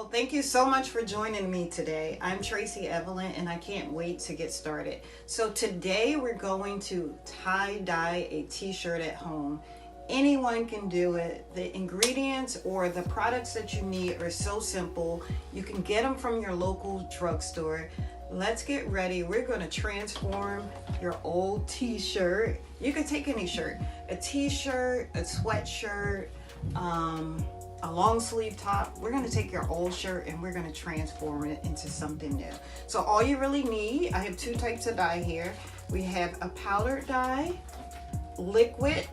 Well, thank you so much for joining me today. I'm Tracy Evelyn and I can't wait to get started. So today we're going to tie-dye a t-shirt at home. Anyone can do it. The ingredients or the products that you need are so simple. You can get them from your local drugstore. Let's get ready. We're going to transform your old t-shirt. You can take any shirt, a t-shirt, a sweatshirt, a long sleeve top. We're going to take your old shirt and we're going to transform it into something new. So all you really need, I have two types of dye here. We have a powdered dye, liquid.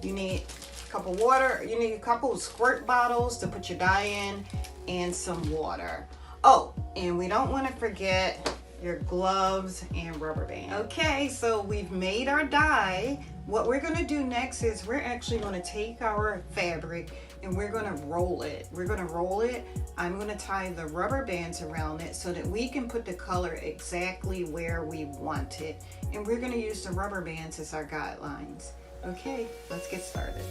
You need a cup of water. You need a couple of squirt bottles to put your dye in and some water. Oh, and we don't want to forget your gloves and rubber band. Okay, so we've made our dye. What we're going to do next is we're actually going to take our fabric and we're going to roll it. We're going to roll it. I'm going to tie the rubber bands around it so that we can put the color exactly where we want it. And we're going to use the rubber bands as our guidelines. Okay, let's get started.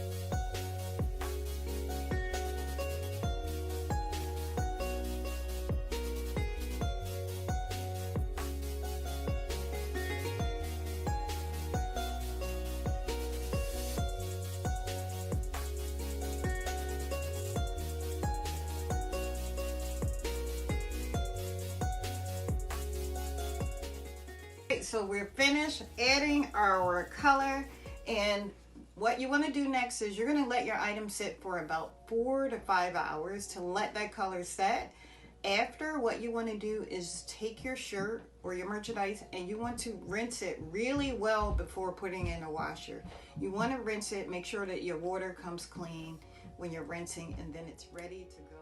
So we're finished adding our color, and what you want to do next is you're going to let your item sit for about 4 to 5 hours to let that color set. After, what you want to do is take your shirt or your merchandise and you want to rinse it really well before putting it in a washer. You want to rinse it, make sure that your water comes clean when you're rinsing, and then it's ready to go.